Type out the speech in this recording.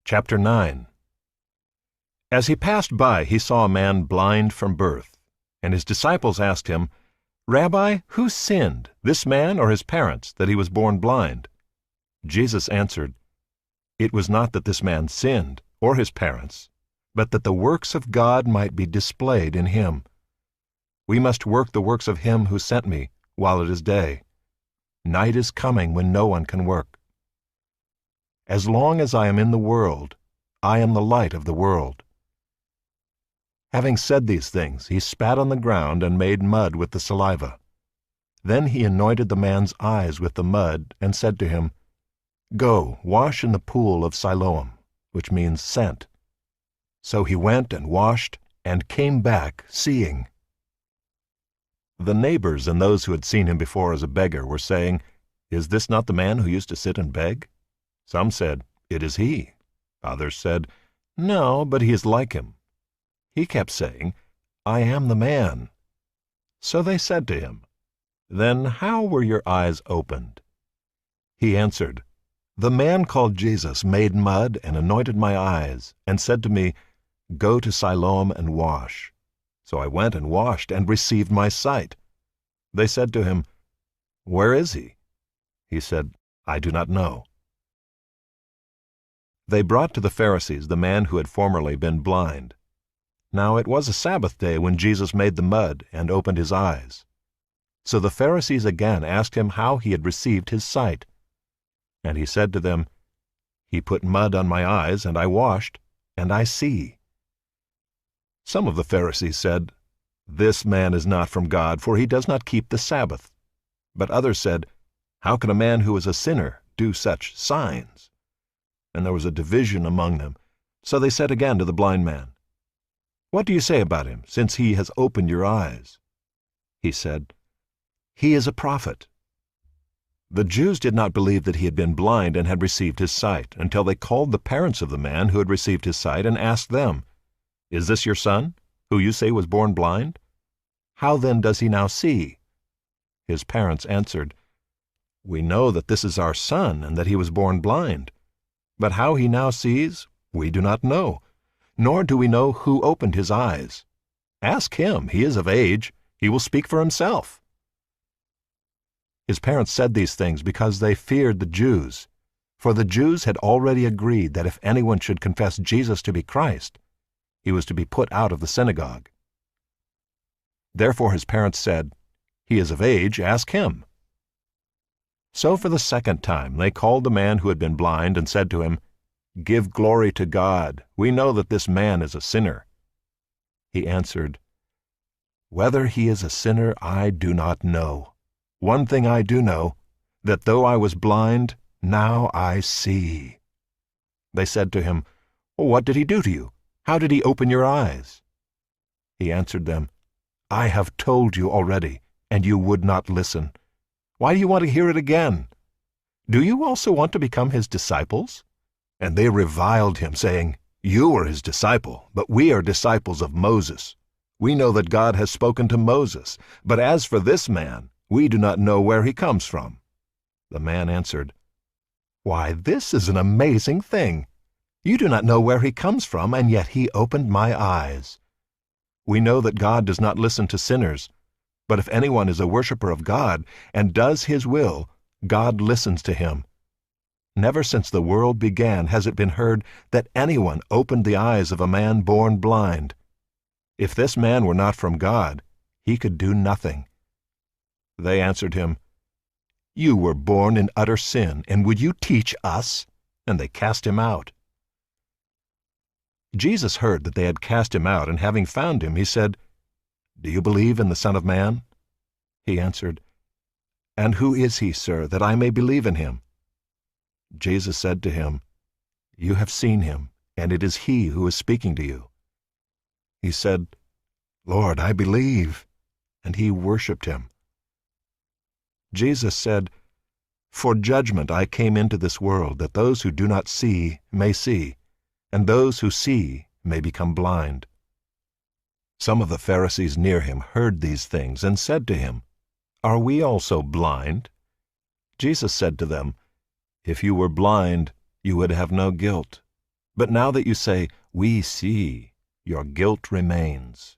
Chapter 9. As he passed by, he saw a man blind from birth, and his disciples asked him, "Rabbi, who sinned, this man or his parents, that he was born blind?" Jesus answered, "It was not that this man sinned, or his parents, but that the works of God might be displayed in him. We must work the works of him who sent me, while it is day. Night is coming when no one can work. As long as I am in the world, I am the light of the world." Having said these things, he spat on the ground and made mud with the saliva. Then he anointed the man's eyes with the mud and said to him, "Go, wash in the pool of Siloam," which means sent. So he went and washed and came back seeing. The neighbors and those who had seen him before as a beggar were saying, "Is this not the man who used to sit and beg?" Some said, "It is he." Others said, "No, but he is like him." He kept saying, "I am the man." So they said to him, "Then how were your eyes opened?" He answered, "The man called Jesus made mud and anointed my eyes, and said to me, 'Go to Siloam and wash.' So I went and washed and received my sight." They said to him, "Where is he?" He said, "I do not know." They brought to the Pharisees the man who had formerly been blind. Now it was a Sabbath day when Jesus made the mud and opened his eyes. So the Pharisees again asked him how he had received his sight. And he said to them, "He put mud on my eyes, and I washed, and I see." Some of the Pharisees said, "This man is not from God, for he does not keep the Sabbath." But others said, "How can a man who is a sinner do such signs?" And there was a division among them. So they said again to the blind man, "What do you say about him, since he has opened your eyes?" He said, "He is a prophet." The Jews did not believe that he had been blind and had received his sight, until they called the parents of the man who had received his sight and asked them, "Is this your son, who you say was born blind? How then does he now see?" His parents answered, "We know that this is our son and that he was born blind. But how he now sees, we do not know, nor do we know who opened his eyes. Ask him, he is of age, he will speak for himself." His parents said these things because they feared the Jews, for the Jews had already agreed that if anyone should confess Jesus to be Christ, he was to be put out of the synagogue. Therefore his parents said, "He is of age, ask him." So for the second time they called the man who had been blind and said to him, "Give glory to God. We know that this man is a sinner." He answered, "Whether he is a sinner I do not know. One thing I do know, that though I was blind, now I see." They said to him, "What did he do to you? How did he open your eyes?" He answered them, "I have told you already, and you would not listen. Why do you want to hear it again? Do you also want to become his disciples?" And they reviled him, saying, "You are his disciple, but we are disciples of Moses. We know that God has spoken to Moses, but as for this man, we do not know where he comes from." The man answered, "Why, this is an amazing thing. You do not know where he comes from, and yet he opened my eyes. We know that God does not listen to sinners, but if anyone is a worshiper of God and does his will, God listens to him. Never since the world began has it been heard that anyone opened the eyes of a man born blind. If this man were not from God, he could do nothing." They answered him, "You were born in utter sin, and would you teach us?" And they cast him out. Jesus heard that they had cast him out, and having found him, he said, "Do you believe in the Son of Man?" He answered, "And who is he, sir, that I may believe in him?" Jesus said to him, "You have seen him, and it is he who is speaking to you." He said, "Lord, I believe," and he worshipped him. Jesus said, "For judgment I came into this world, that those who do not see may see, and those who see may become blind." Some of the Pharisees near him heard these things and said to him, "Are we also blind?" Jesus said to them, "If you were blind, you would have no guilt. But now that you say, "We see," your guilt remains.